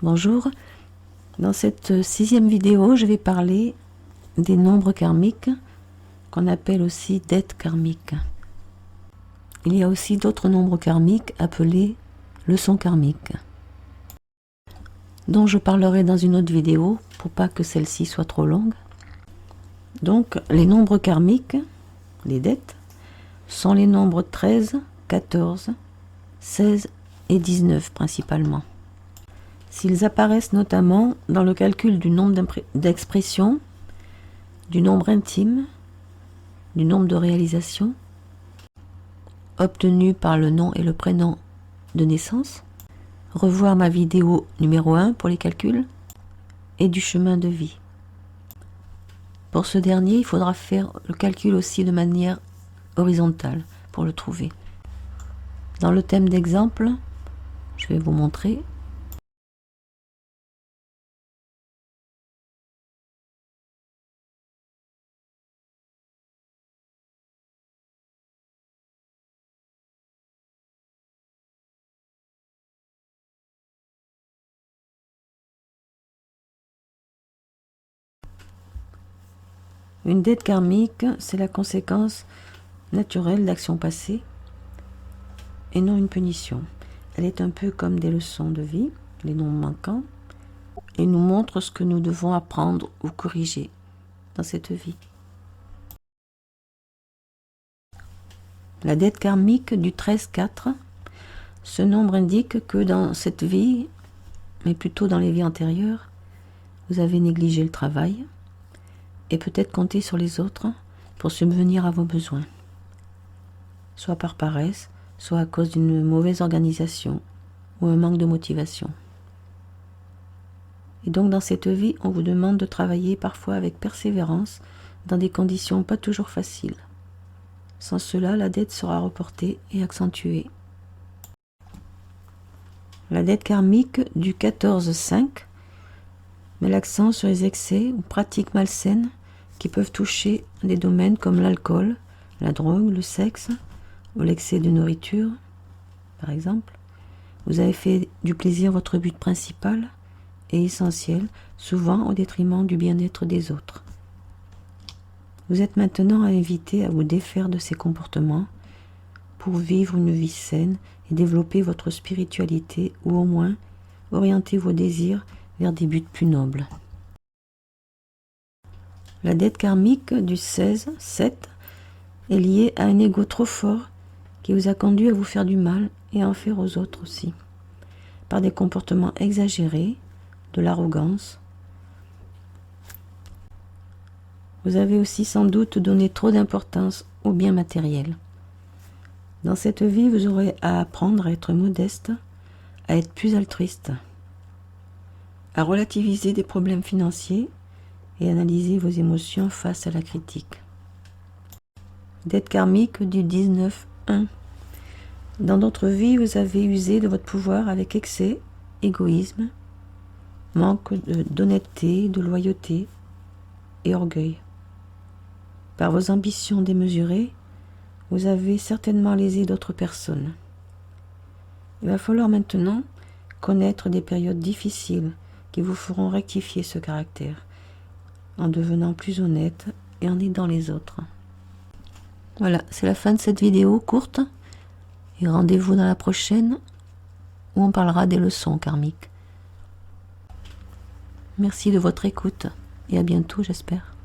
Bonjour, dans cette 6e vidéo, je vais parler des nombres karmiques, qu'on appelle aussi dettes karmiques. Il y a aussi d'autres nombres karmiques appelés leçons karmiques, dont je parlerai dans une autre vidéo pour pas que celle-ci soit trop longue. Donc, les nombres karmiques, les dettes, sont les nombres 13, 14, 16 et 19 principalement. S'ils apparaissent notamment dans le calcul du nombre d'expressions, du nombre intime, du nombre de réalisations, obtenu par le nom et le prénom de naissance, revoir ma vidéo numéro 1 pour les calculs, et du chemin de vie. Pour ce dernier, il faudra faire le calcul aussi de manière horizontale pour le trouver. Dans le thème d'exemple, je vais vous montrer. Une dette karmique, c'est la conséquence naturelle d'actions passées et non une punition. Elle est un peu comme des leçons de vie, les nombres manquants, et nous montre ce que nous devons apprendre ou corriger dans cette vie. La dette karmique du 13-4, ce nombre indique que dans cette vie, mais plutôt dans les vies antérieures, vous avez négligé le travail et peut-être compté sur les autres pour subvenir à vos besoins, soit par paresse, soit à cause d'une mauvaise organisation ou un manque de motivation. Et donc dans cette vie, on vous demande de travailler parfois avec persévérance dans des conditions pas toujours faciles. Sans cela, la dette sera reportée et accentuée. La dette karmique du 14-5 met l'accent sur les excès ou pratiques malsaines qui peuvent toucher des domaines comme l'alcool, la drogue, le sexe ou l'excès de nourriture, par exemple. Vous avez fait du plaisir votre but principal et essentiel, souvent au détriment du bien-être des autres. Vous êtes maintenant invité à vous défaire de ces comportements pour vivre une vie saine et développer votre spiritualité ou au moins orienter vos désirs vers des buts plus nobles. La dette karmique du 16-7 est liée à un ego trop fort qui vous a conduit à vous faire du mal et à en faire aux autres aussi, par des comportements exagérés, de l'arrogance. Vous avez aussi sans doute donné trop d'importance aux biens matériels. Dans cette vie, vous aurez à apprendre à être modeste, à être plus altruiste, à relativiser des problèmes financiers et analyser vos émotions face à la critique. Dette karmique du 19-1. Dans d'autres vies, vous avez usé de votre pouvoir avec excès, égoïsme, manque d'honnêteté, de loyauté et orgueil. Par vos ambitions démesurées, vous avez certainement lésé d'autres personnes. Il va falloir maintenant connaître des périodes difficiles qui vous feront rectifier ce caractère, en devenant plus honnête et en aidant les autres. Voilà, c'est la fin de cette vidéo courte, et rendez-vous dans la prochaine, où on parlera des leçons karmiques. Merci de votre écoute, et à bientôt j'espère.